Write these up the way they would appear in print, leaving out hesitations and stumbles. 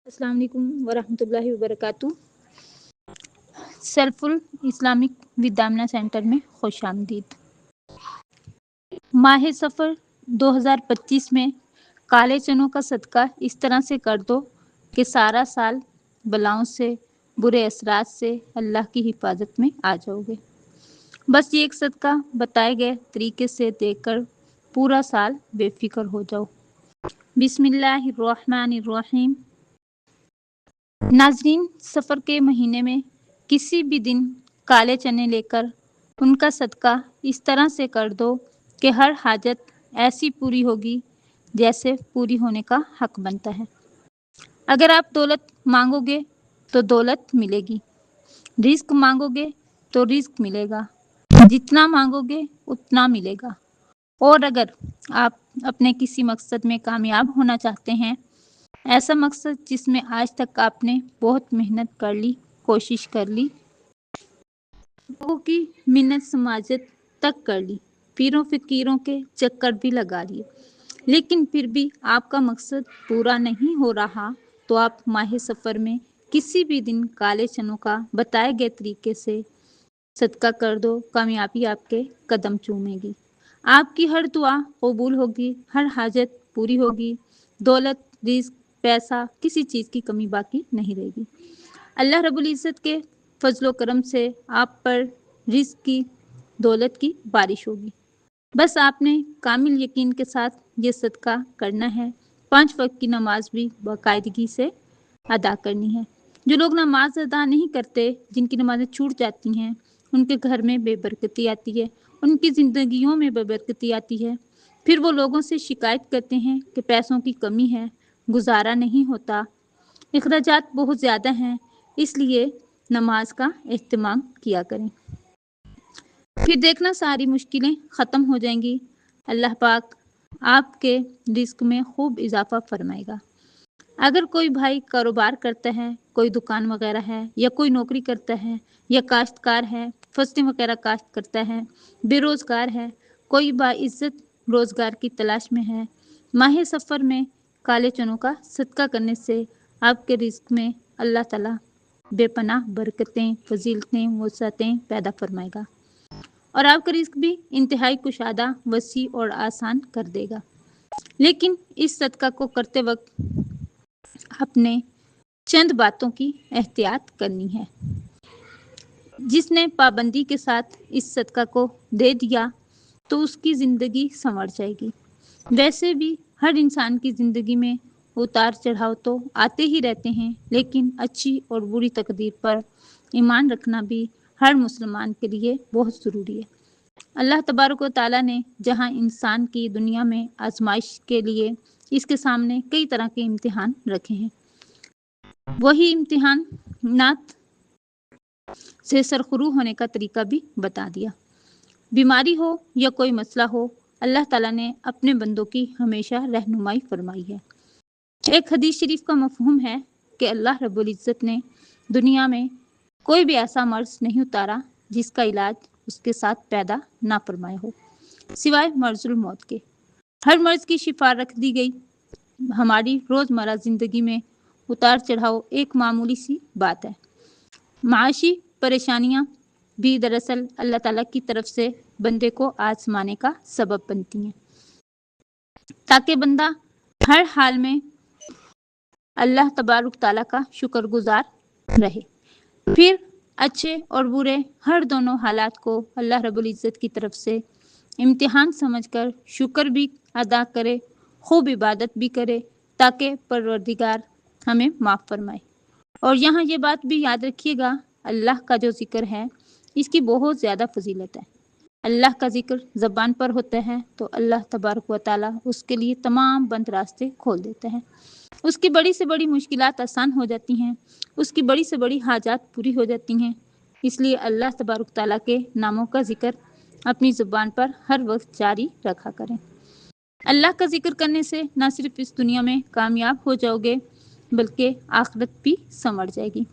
अस्सलाम वालेकुम वरहमतुल्लाहि वबरकातुहू। सेल्फुल इस्लामिक विदामना सेंटर में खुश आमदीद। माह सफ़र 2025 में काले चनों का सदका इस तरह से कर दो कि सारा साल बलाओं से, बुरे असरात से अल्लाह की हिफाजत में आ जाओगे। बस ये एक सदका बताए गए तरीके से देकर पूरा साल बेफिक्र हो जाओ। बिस्मिल्लाहिर्रहमानिर्रहीम। नाजरीन, सफ़र के महीने में किसी भी दिन काले चने लेकर उनका सदका इस तरह से कर दो कि हर हाजत ऐसी पूरी होगी जैसे पूरी होने का हक बनता है। अगर आप दौलत मांगोगे तो दौलत मिलेगी, रिस्क मांगोगे तो रिस्क मिलेगा, जितना मांगोगे उतना मिलेगा। और अगर आप अपने किसी मकसद में कामयाब होना चाहते हैं, ऐसा मकसद जिसमें आज तक आपने बहुत मेहनत कर ली, कोशिश कर ली, लोगों की मिन्नत समाजत तक कर ली, पीरों फकीरों के चक्कर भी लगा लिए, लेकिन फिर भी आपका मकसद पूरा नहीं हो रहा, तो आप माह सफ़र में किसी भी दिन काले चनों का बताए गए तरीके से सदका कर दो। कामयाबी आपके कदम चूमेगी, आपकी हर दुआ कबूल होगी, हर हाजत पूरी होगी, दौलत, रिस्क, पैसा, किसी चीज़ की कमी बाकी नहीं रहेगी। अल्लाह रब्बुल इज़्ज़त के फजलो करम से आप पर रिस्क की, दौलत की बारिश होगी। बस आपने कामिल यकीन के साथ ये सदका करना है। 5 वक्त की नमाज भी बाकायदगी से अदा करनी है। जो लोग नमाज अदा नहीं करते, जिनकी नमाज़ें छूट जाती हैं, उनके घर में बेबरकती आती है, उनकी ज़िंदगियों में बेबरकती आती है। फिर वो लोगों से शिकायत करते हैं कि पैसों की कमी है, गुजारा नहीं होता, अखराजात बहुत ज़्यादा हैं, इसलिए नमाज का एहतमाम किया करें। फिर देखना सारी मुश्किलें ख़त्म हो जाएंगी। अल्लाह पाक आपके रिस्क में खूब इजाफा फरमाएगा। अगर कोई भाई कारोबार करता है, कोई दुकान वगैरह है, या कोई नौकरी करता है, या काश्तकार है, फसलें वगैरह काश्त करता है, बेरोज़गार है, कोई बाइज़्ज़त रोज़गार की तलाश में है, माह सफ़र में काले चनों का सदका करने से आपके रिस्क में अल्लाह ताला बेपनाह बरकतें, फजीलतें, वसअतें पैदा फरमाएगा और आपका रिस्क भी इंतहाई कुशादा, वसी और आसान कर देगा। लेकिन इस सदका को करते वक्त आपने चंद बातों की एहतियात करनी है। जिसने पाबंदी के साथ इस सदका को दे दिया तो उसकी ज़िंदगी संवर जाएगी। वैसे भी हर इंसान की ज़िंदगी में उतार चढ़ाव तो आते ही रहते हैं, लेकिन अच्छी और बुरी तकदीर पर ईमान रखना भी हर मुसलमान के लिए बहुत ज़रूरी है। अल्लाह तबारक व तआला ने जहाँ इंसान की दुनिया में आजमाइश के लिए इसके सामने कई तरह के इम्तिहान रखे हैं, वही इम्तिहानात से सरखुरू होने का तरीका भी बता दिया। बीमारी हो या कोई मसला हो, अल्लाह ताला ने अपने बंदों की हमेशा रहनुमाई फरमाई है। एक हदीस शरीफ का मफहूम है कि अल्लाह रब्बुल इज़्ज़त ने दुनिया में कोई भी ऐसा मर्ज नहीं उतारा जिसका इलाज उसके साथ पैदा ना फरमाया हो, सिवाय मर्जुल मौत के। हर मर्ज की शिफा रख दी गई। हमारी रोज़मर्रा ज़िंदगी में उतार चढ़ाव एक मामूली सी बात है। माशी परेशानियाँ भी दरअसल अल्लाह ताला की तरफ से बंदे को आजमाने का सबब बनती हैं, ताकि बंदा हर हाल में अल्लाह तबारक ताला का शुक्रगुजार रहे। फिर अच्छे और बुरे हर दोनों हालात को अल्लाह रब्बुल इज़्ज़त की तरफ से इम्तिहान समझकर शुक्र भी अदा करे, खूब इबादत भी करे, ताकि परवरदिगार हमें माफ़ फरमाए। और यहाँ ये बात भी याद रखिएगा, अल्लाह का जो ज़िक्र है इसकी बहुत ज़्यादा फजीलत है। अल्लाह का ज़िक्र ज़बान पर होता है तो अल्लाह तबारक व तआला उसके लिए तमाम बंद रास्ते खोल देते हैं, उसकी बड़ी से बड़ी मुश्किलात आसान हो जाती हैं, उसकी बड़ी से बड़ी हाजात पूरी हो जाती हैं। इसलिए अल्लाह तबारक ताला के नामों का ज़िक्र अपनी ज़ुबान पर हर वक्त जारी रखा करें। अल्लाह का ज़िक्र करने से न सिर्फ इस दुनिया में कामयाब हो जाओगे, बल्कि आखिरत भी संवर जाएगी।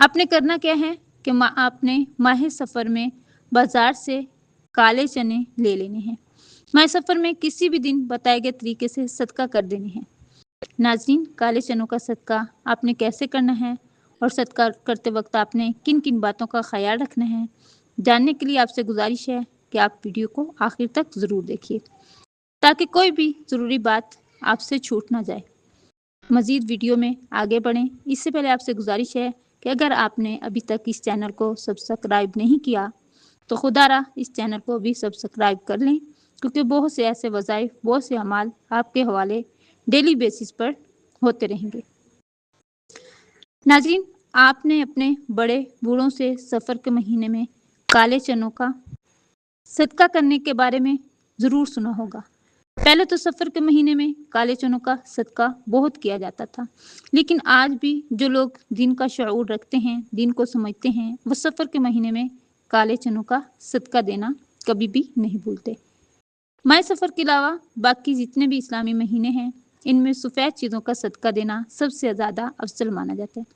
आपने करना क्या है कि आपने माह सफ़र में बाज़ार से काले चने ले लेने हैं। माह सफ़र में किसी भी दिन बताए गए तरीके से सदका कर देने हैं। नाज़रीन, काले चनों का सदका आपने कैसे करना है और सदका करते वक्त आपने किन किन बातों का ख्याल रखना है, जानने के लिए आपसे गुजारिश है कि आप वीडियो को आखिर तक ज़रूर देखिए ताकि कोई भी ज़रूरी बात आपसे छूट ना जाए। मज़ीद वीडियो में आगे बढ़ें इससे पहले आपसे गुजारिश है कि अगर आपने अभी तक इस चैनल को सब्सक्राइब नहीं किया तो खुदारा इस चैनल को भी सब्सक्राइब कर लें, क्योंकि बहुत से ऐसे वज़ाइफ, बहुत से अमाल आपके हवाले डेली बेसिस पर होते रहेंगे। नाज़रीन, आपने अपने बड़े बूढ़ों से सफ़र के महीने में काले चनों का सदका करने के बारे में ज़रूर सुना होगा। पहले तो सफ़र के महीने में काले चनों का सदका बहुत किया जाता था, लेकिन आज भी जो लोग दीन का शऊर रखते हैं, दीन को समझते हैं, वो सफ़र के महीने में काले चनों का सदका देना कभी भी नहीं भूलते। माह सफ़र के अलावा बाकी जितने भी इस्लामी महीने हैं, इनमें सफ़ेद चीज़ों का सदका देना सबसे ज़्यादा अफजल माना जाता है,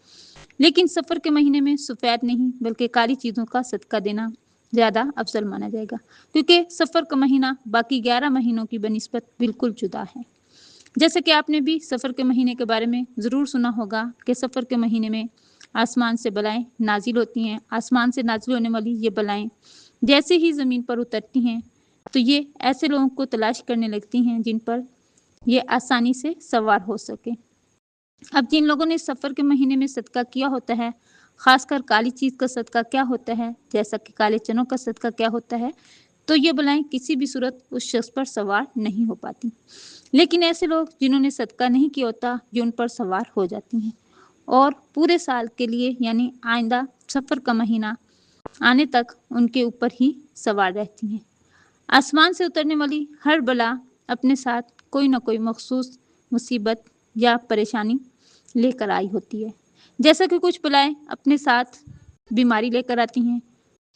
लेकिन सफ़र के महीने में सफ़ेद नहीं बल्कि काली चीज़ों का सदका देना ज़्यादा अफजल माना जाएगा, क्योंकि सफ़र का महीना बाकी 11 महीनों की बनिस्बत बिल्कुल जुदा है। जैसे कि आपने भी सफ़र के महीने के बारे में ज़रूर सुना होगा कि सफ़र के महीने में आसमान से बलाएँ नाजिल होती हैं। आसमान से नाजिल होने वाली ये बलाएँ जैसे ही ज़मीन पर उतरती हैं तो ये ऐसे लोगों को तलाश करने लगती हैं जिन पर ये आसानी से सवार हो सके। अब जिन लोगों ने सफ़र के महीने में सदका किया होता है, ख़ासकर काली चीज़ का सदका क्या होता है, जैसा कि काले चनों का सदका क्या होता है, तो ये बलाएँ किसी भी सूरत उस शख्स पर सवार नहीं हो पाती। लेकिन ऐसे लोग जिन्होंने सदका नहीं किया होता, ये उन पर सवार हो जाती हैं और पूरे साल के लिए यानी आइंदा सफ़र का महीना आने तक उनके ऊपर ही सवार रहती हैं। आसमान से उतरने वाली हर बला अपने साथ कोई ना कोई मखसूस मुसीबत या परेशानी लेकर आई होती है। जैसा कि कुछ बलाएँ अपने साथ बीमारी लेकर आती हैं,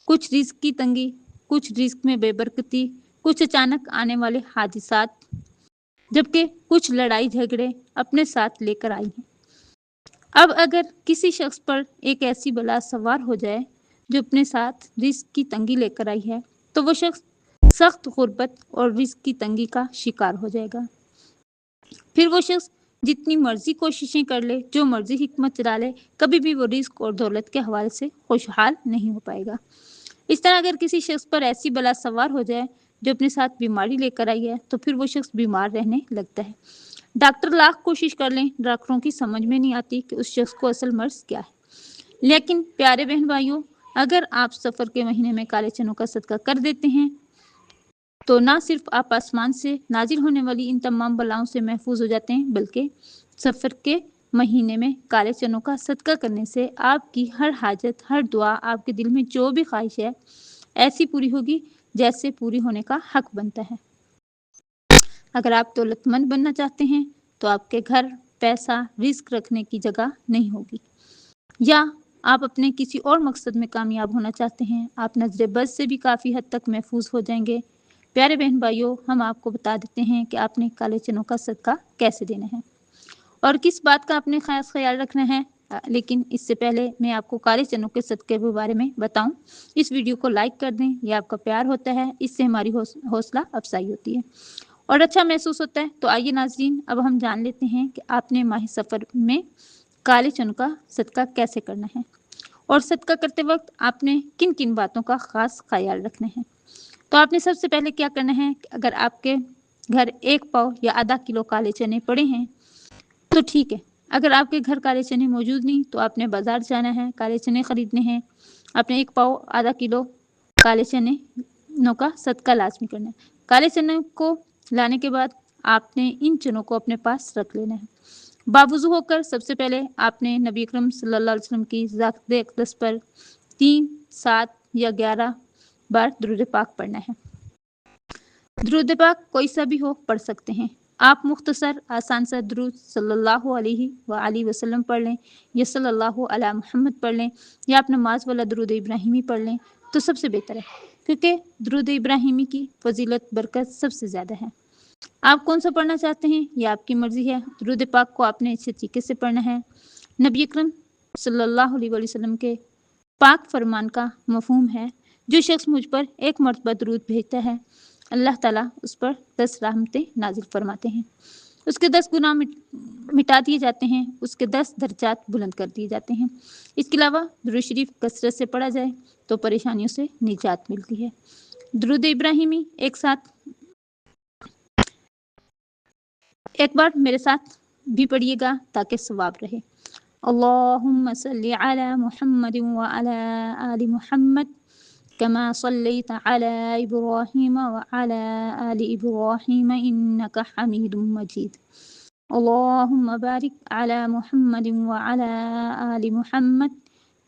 कुछ रिज़्क की तंगी, कुछ रिज़्क में बेबरकती, कुछ अचानक आने वाले हादिसात, जबकि कुछ लड़ाई झगड़े अपने साथ लेकर आई हैं। अब अगर किसी शख्स पर एक ऐसी बला सवार हो जाए जो अपने साथ रिज़्क की तंगी लेकर आई है, तो वो शख्स सख्त गुर्बत और रिज़्क की तंगी का शिकार हो जाएगा। फिर वो शख्स जितनी मर्जी कोशिशें कर ले, जो मर्जी हिकमत चला ले, कभी भी वो रिज़्क और दौलत के हवाले से खुशहाल नहीं हो पाएगा। इस तरह अगर किसी शख्स पर ऐसी बला सवार हो जाए जो अपने साथ बीमारी लेकर आई है, तो फिर वो शख्स बीमार रहने लगता है। डॉक्टर लाख कोशिश कर लें, डॉक्टरों की समझ में नहीं आती कि उस शख्स को असल मर्ज़ क्या है। लेकिन प्यारे बहन भाइयों, अगर आप सफ़र के महीने में काले चनों का सदका कर देते हैं तो ना सिर्फ आप आसमान से नाजिल होने वाली इन तमाम बलाओं से महफूज हो जाते हैं, बल्कि सफ़र के महीने में काले चनों का सदका करने से आपकी हर हाजत, हर दुआ, आपके दिल में जो भी ख्वाहिश है ऐसी पूरी होगी जैसे पूरी होने का हक बनता है। अगर आप दौलतमंद बनना चाहते हैं तो आपके घर पैसा, रिस्क रखने की जगह नहीं होगी, या आप अपने किसी और मकसद में कामयाब होना चाहते हैं, आप नज़र बद से भी काफ़ी हद तक महफूज हो जाएंगे। प्यारे बहन भाइयों, हम आपको बता देते हैं कि आपने काले चनों का सदका कैसे देना है और किस बात का आपने खास ख्याल रखना है। लेकिन इससे पहले मैं आपको काले चनों के सदके के बारे में बताऊं, इस वीडियो को लाइक कर दें, यह आपका प्यार होता है, इससे हमारी हौसला अफजाई होती है और अच्छा महसूस होता है। तो आइए नाज़रीन, अब हम जान लेते हैं कि आपने माह सफ़र में काले चनों का सदका कैसे करना है और सदका करते वक्त आपने किन किन बातों का ख़ास ख्याल रखना है। तो आपने सबसे पहले क्या करना है कि अगर आपके घर 1 पाव या आधा किलो काले चने पड़े हैं तो ठीक है। अगर आपके घर काले चने मौजूद नहीं तो आपने बाज़ार जाना है, काले चने ख़रीदने हैं। आपने 1 पाव आधा किलो काले चनों का सदका लाजमी करना है। काले चने को लाने के बाद आपने इन चनों को अपने पास रख लेना है। बावुज़ू होकर सबसे पहले आपने नबी अकरम सल्लल्लाहु अलैहि वसल्लम की ज़ात अक़दस पर 3, 7 या 11 बार दुरूद पाक पढ़ना है। दुरूद पाक कोई सा भी हो पढ़ सकते हैं। आप मुख्तसर आसान सा दुरूद सल्लल्लाहु अलैहि वसल्लम पढ़ लें या सल्लल्लाहु अला मुहम्मद पढ़ लें या आप नमाज वाला दुरूद इब्राहिमी पढ़ लें तो सबसे बेहतर है, क्योंकि दुरूद इब्राहिमी की फजीलत बरकत सबसे ज़्यादा है। आप कौन सा पढ़ना चाहते हैं ये आपकी मर्ज़ी है। दुरूद पाक को आपने इसी तरीके से पढ़ना है। नबी अकरम सल्लल्लाहु अलैहि वसल्लम के पाक फरमान का मफ़हूम है, जो शख्स मुझ पर एक मरतबा दुरूद भेजता है, अल्लाह ताला उस पर 10 रहमतें नाजिल फरमाते हैं। اس کے 10 گناہ مٹا دیے جاتے ہیں، اس کے 10 درجات بلند کر دیے جاتے ہیں۔ اس کے علاوہ درود شریف کثرت سے پڑھا جائے تو پریشانیوں سے نجات ملتی ہے۔ درود ابراہیمی ایک بار میرے ساتھ بھی پڑھیے گا تاکہ ثواب رہے۔ اللہم صلی علی محمد وعلی آل محمد كما صليت على إبراهيم وعلى آل إبراهيم إنك حميد مجيد اللهم بارك على محمد وعلى آل محمد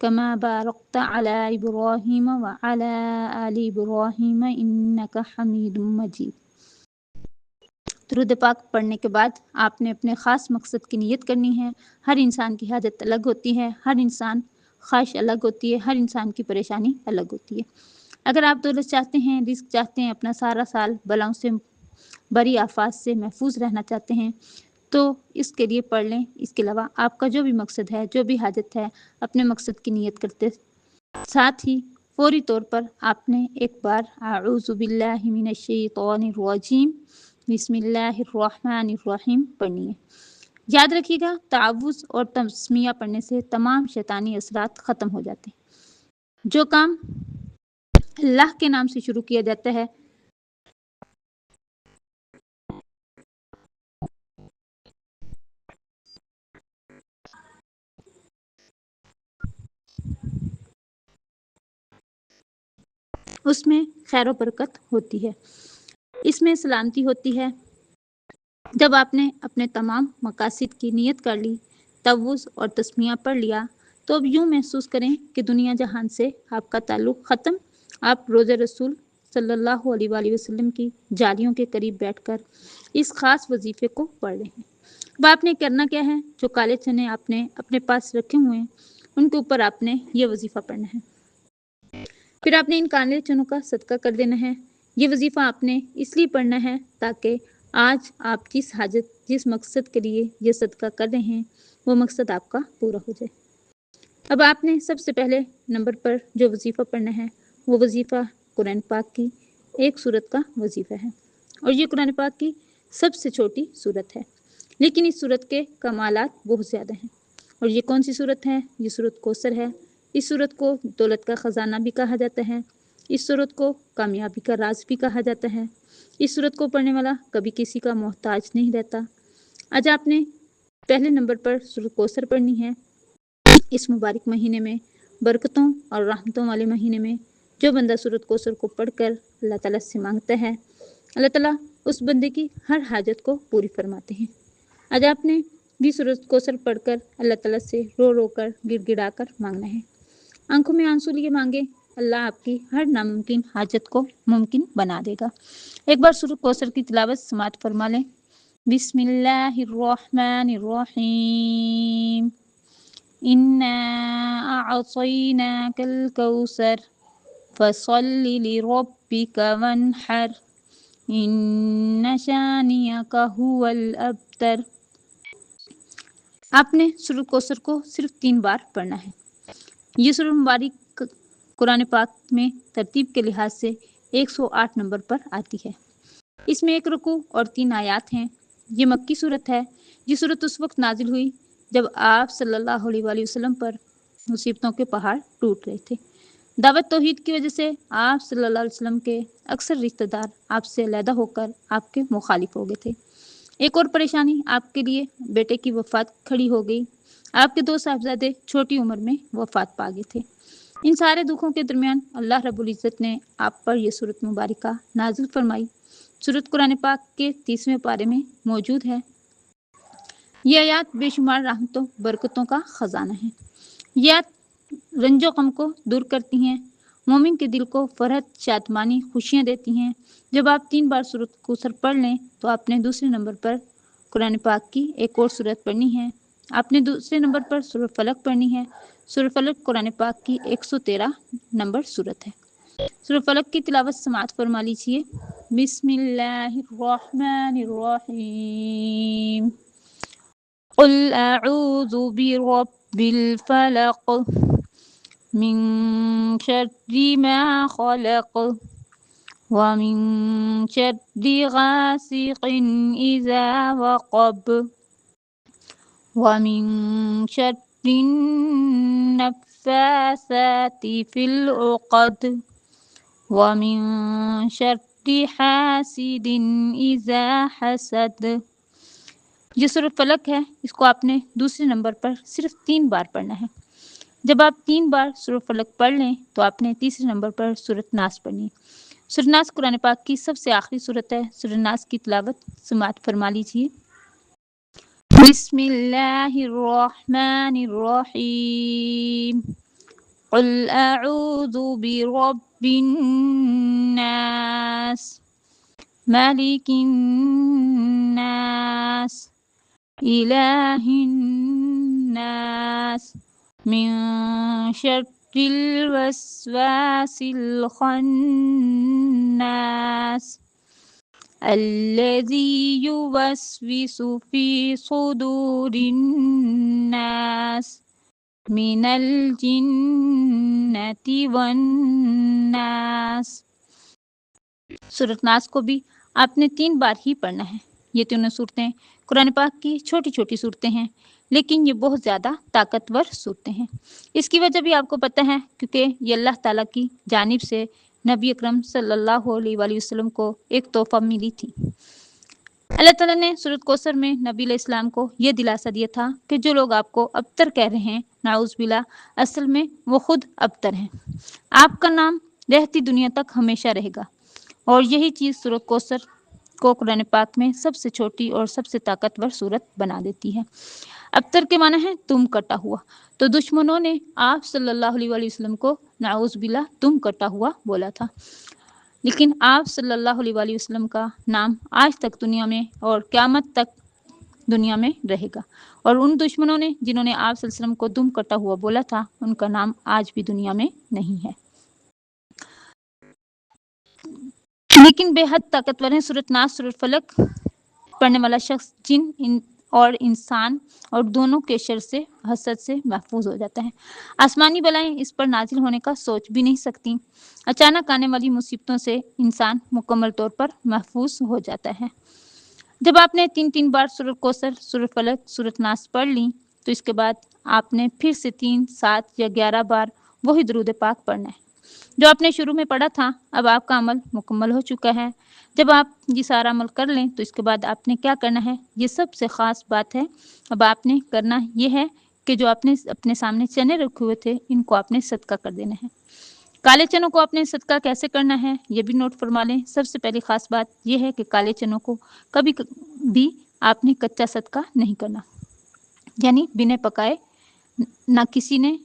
كما باركت على إبراهيم وعلى آل إبراهيم إنك حميد مجيد۔ درود پاک پڑھنے کے بعد آپ نے اپنے خاص مقصد کی نیت کرنی ہے۔ ہر انسان کی حاجت الگ ہوتی ہے، ہر انسان خواہش الگ ہوتی ہے، ہر انسان کی پریشانی الگ ہوتی ہے۔ اگر آپ دولت چاہتے ہیں، رزق چاہتے ہیں، اپنا سارا سال بلاؤں سے بری آفات سے محفوظ رہنا چاہتے ہیں تو اس کے لیے پڑھ لیں۔ اس کے علاوہ آپ کا جو بھی مقصد ہے، جو بھی حاجت ہے، اپنے مقصد کی نیت کرتے ساتھ ہی فوری طور پر آپ نے ایک بار اعوذ باللہ من الشیطان الرجیم بسم اللہ الرحمن الرحیم پڑھنی ہے۔ یاد رکھیے گا تعوذ اور تسمیہ پڑھنے سے تمام شیطانی اثرات ختم ہو جاتے ہیں۔ جو کام اللہ کے نام سے شروع کیا جاتا ہے اس میں خیر و برکت ہوتی ہے، اس میں سلامتی ہوتی ہے۔ جب آپ نے اپنے تمام مقاصد کی نیت کر لی، تعوذ اور تسمیہ پڑھ لیا تو اب یوں محسوس کریں کہ دنیا جہان سے آپ کا تعلق ختم۔ آپ روضہ رسول صلی اللہ علیہ وآلہ وسلم کی جالیوں کے قریب بیٹھ کر اس خاص وظیفے کو پڑھ رہے ہیں۔ اب آپ نے کرنا کیا ہے؟ جو کالے چنے آپ نے اپنے پاس رکھے ہوئے ہیں ان کے اوپر آپ نے یہ وظیفہ پڑھنا ہے۔ پھر آپ نے ان کالے چنوں کا صدقہ کر دینا ہے۔ یہ وظیفہ آپ نے اس لیے پڑھنا ہے تاکہ آج آپ جس حاجت، جس مقصد کے لیے یہ صدقہ کر رہے ہیں وہ مقصد آپ کا پورا ہو جائے۔ اب آپ نے سب سے پہلے نمبر پر جو وظیفہ پڑھنا ہے وہ وظیفہ قرآن پاک کی ایک سورت کا وظیفہ ہے، اور یہ قرآن پاک کی سب سے چھوٹی سورت ہے، لیکن اس سورت کے کمالات بہت زیادہ ہیں۔ اور یہ کون سی سورت ہے؟ یہ سورت کوثر ہے۔ اس سورت کو دولت کا خزانہ بھی کہا جاتا ہے، اس سورت کو کامیابی کا راز بھی کہا جاتا ہے۔ اس سورت کو پڑھنے والا کبھی کسی کا محتاج نہیں رہتا۔ آج آپ نے پہلے نمبر پر سورت کوثر پڑھنی ہے۔ اس مبارک مہینے میں، برکتوں اور رحمتوں والے مہینے میں جو بندہ سورت کوثر کو پڑھ کر اللہ تعالیٰ سے مانگتا ہے، اللہ تعالیٰ اس بندے کی ہر حاجت کو پوری فرماتے ہیں۔ آج آپ نے بھی سورت کوثر پڑھ کر اللہ تعالیٰ سے رو رو کر، گڑ گڑا کر مانگنا ہے۔ آنکھوں میں آنسو لیے مانگے، اللہ آپ کی ہر ناممکن حاجت کو ممکن بنا دے گا۔ ایک بار سورت کوثر کی تلاوت سماعت فرما لیں۔ بسم اللہ الرحمن الرحیم اِنَّا أَعْطَيْنَاكَ الْكَوْثَرَ فَصَلِّ لِرَبِّكَ وَانْحَرْ إِنَّ شَانِئَكَ هُوَ الْأَبْتَرُ۔ آپ نے سورۃ کوثر کو صرف 3 بار پڑھنا ہے۔ یہ سورۃ مبارک قرآن پاک میں ترتیب کے لحاظ سے 108 نمبر پر آتی ہے۔ اس میں 1 رکوع اور 3 آیات ہیں۔ یہ مکی صورت ہے۔ یہ صورت اس وقت نازل ہوئی جب آپ صلی اللہ علیہ وآلہ وسلم پر مصیبتوں کے پہاڑ ٹوٹ رہے تھے۔ دعوت توحید کی وجہ سے آپ صلی اللہ علیہ وسلم کے اکثر رشتہ دار آپ سے علیحدہ ہو کر آپ کے مخالف ہو گئے تھے۔ ایک اور پریشانی آپ کے لیے بیٹے کی وفات کھڑی ہو گئی۔ آپ کے 2 صاحبزادے چھوٹی عمر میں وفات پا گئے تھے۔ ان سارے دکھوں کے درمیان اللہ رب العزت نے آپ پر یہ سورۃ مبارکہ نازل فرمائی۔ سورۃ قرآن پاک کے 30ویں پارے میں موجود ہے۔ یہ آیات بے شمار رحمتوں، برکتوں کا خزانہ ہیں۔ یہ آیات رنج و غم کو دور کرتی ہیں، مومن کے دل کو فرحت، شادمانی، خوشیاں دیتی ہیں۔ جب آپ 3 بار سورۃ کوثر پڑھ لیں تو آپ نے دوسرے نمبر پر قرآن پاک کی ایک اور سورت پڑھنی ہے۔ آپ نے دوسرے نمبر پر سورۃ فلق پڑھنی ہے۔ سورۃ فلق قرآن پاک کی 113 نمبر سورت ہے۔ سورۃ فلق کی تلاوت سماعت فرما لیجیے۔ بسم اللہ الرحمن الرحیم قل اعوذ برب الفلق من شر ما خلق وَمِن شَرِّ غَاسِقٍ إِذَا وَقَبَ وَمِن شَرِّ النَّفَّاثَاتِ فِي الْعُقَدِ وَمِن شَرِّ حَاسِدٍ إِذَا حَسَدَ۔ جو سورۃ فلق ہے اس کو آپ نے دوسرے نمبر پر صرف 3 بار پڑھنا ہے۔ جب آپ 3 بار سورۃ فلق پڑھ لیں تو آپ نے تیسرے نمبر پر سورۃ ناس پڑھنی ہے۔ سورۃ ناس قرآن پاک کی سب سے آخری سورت ہے۔ سورۃ ناس کی تلاوت سماعت فرما لیجیے۔ بسم اللہ الرحمن الرحیم قل اعوذ برب الناس ملک الناس الہ الناس من شر الوسواس الخناس الذي يوسوس في صدور الناس من الجنة والناس۔ سورۃ ناس کو بھی آپ نے 3 بار ہی پڑھنا ہے۔ یہ تینوں صورتیں قرآن پاک کی چھوٹی چھوٹی صورتیں ہیں، لیکن یہ بہت زیادہ طاقتور صورتیں ہیں۔ اس کی وجہ بھی آپ کو پتہ ہے، کیونکہ یہ اللہ تعالیٰ کی جانب سے نبی اکرم صلی اللہ علیہ وآلہ وسلم کو ایک تحفہ ملی تھی۔ اللہ تعالیٰ نے سورۃ کوثر میں نبی علیہ السلام کو یہ دلاسا دیا تھا کہ جو لوگ آپ کو ابتر کہہ رہے ہیں، نعوذ باللہ، اصل میں وہ خود ابتر ہیں۔ آپ کا نام رہتی دنیا تک ہمیشہ رہے گا، اور یہی چیز سورۃ کوثر کو قرآن پاک میں سب سے چھوٹی اور سب سے طاقتور صورت بنا دیتی ہے۔ ابتر کے معنی ہے تم کٹا ہوا، تو دشمنوں نے آپ صلی اللہ علیہ وآلہ وسلم کو نعوذ باللہ تم کٹا ہوا بولا تھا، لیکن آپ صلی اللہ علیہ وآلہ وسلم کا نام آج تک دنیا میں اور قیامت تک دنیا میں رہے گا، اور ان دشمنوں نے جنہوں نے آپ صلی اللہ علیہ وسلم کو دم کٹا ہوا بولا تھا، ان کا نام آج بھی دنیا میں نہیں ہے، لیکن بے حد طاقتور ہیں۔ سورۃ ناس، سورۃ فلق پڑھنے والا شخص جن اور انسان اور دونوں کے شر سے، حسد سے محفوظ ہو جاتا ہے۔ آسمانی بلائیں اس پر نازل ہونے کا سوچ بھی نہیں سکتی۔ اچانک آنے والی مصیبتوں سے انسان مکمل طور پر محفوظ ہو جاتا ہے۔ جب آپ نے 3 بار سورۃ کوثر، سورۃ فلق، سورۃ ناس پڑھ لی تو اس کے بعد آپ نے پھر سے 3، 7 یا 11 بار وہی درود پاک پڑھنا ہے جو آپ نے شروع میں پڑھا تھا۔ اب آپ کا عمل مکمل ہو چکا ہے۔ جب آپ یہ سارا عمل کر لیں تو اس کے بعد آپ نے کیا کرنا ہے، یہ سب سے خاص بات ہے۔ اب آپ نے کرنا یہ ہے کہ جو آپ نے اپنے سامنے چنے رکھے ہوئے تھے، ان کو آپ نے صدقہ کر دینا ہے۔ کالے چنوں کو آپ نے صدقہ کیسے کرنا ہے یہ بھی نوٹ فرما لیں۔ سب سے پہلی خاص بات یہ ہے کہ کالے چنوں کو کبھی بھی آپ نے کچا صدقہ نہیں کرنا، یعنی بنا پکائے نہ کسی نے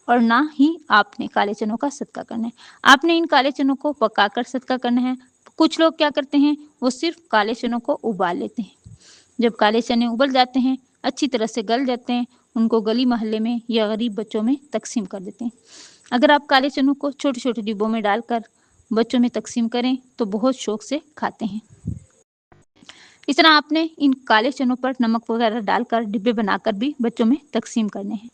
اور نہ ہی آپ نے کالے چنوں کا صدقہ کرنا ہے۔ آپ نے ان کالے چنوں کو پکا کر صدقہ کرنا ہے۔ کچھ لوگ کیا کرتے ہیں، وہ صرف کالے چنوں کو ابال لیتے ہیں۔ جب کالے چنے ابل جاتے ہیں، اچھی طرح سے گل جاتے ہیں، ان کو گلی محلے میں یا غریب بچوں میں تقسیم کر دیتے ہیں۔ اگر آپ کالے چنوں کو چھوٹے چھوٹے ڈبوں میں ڈال کر بچوں میں تقسیم کریں تو بہت شوق سے کھاتے ہیں۔ اس طرح آپ نے ان کالے چنوں پر نمک وغیرہ ڈال کر ڈبے بنا کر بھی بچوں میں تقسیم کرنے ہیں،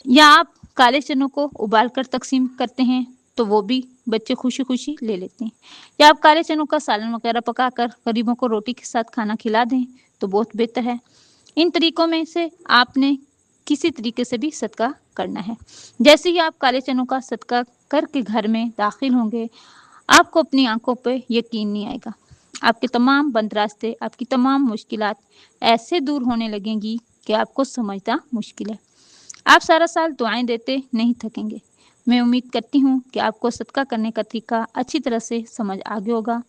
یا آپ کالے چنوں کو ابال کر تقسیم کرتے ہیں تو وہ بھی بچے خوشی خوشی لے لیتے ہیں، یا آپ کالے چنوں کا سالن وغیرہ پکا کر غریبوں کو روٹی کے ساتھ کھانا کھلا دیں تو بہت بہتر ہے۔ ان طریقوں میں سے آپ نے کسی طریقے سے بھی صدقہ کرنا ہے۔ جیسے ہی آپ کالے چنوں کا صدقہ کر کے گھر میں داخل ہوں گے، آپ کو اپنی آنکھوں پہ یقین نہیں آئے گا۔ آپ کے تمام بند راستے، آپ کی تمام مشکلات ایسے دور ہونے لگیں گی کہ آپ کو سمجھنا مشکل ہے۔ آپ سارا سال دعائیں دیتے نہیں تھکیں گے۔ میں امید کرتی ہوں کہ آپ کو صدقہ کرنے کا طریقہ اچھی طرح سے سمجھ آگے ہوگا۔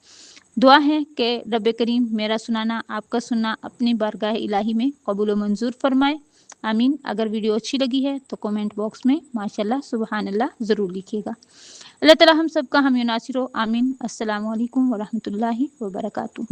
دعا ہے کہ رب کریم میرا سنانا، آپ کا سننا اپنی بارگاہ الہی میں قبول و منظور فرمائے، آمین۔ اگر ویڈیو اچھی لگی ہے تو کومنٹ باکس میں ماشاءاللہ سبحان اللہ ضرور لکھیے گا۔ اللہ تعالی ہم سب کا حامی و ناصر ہو، آمین۔ السلام علیکم ورحمۃ اللہ وبرکاتہ۔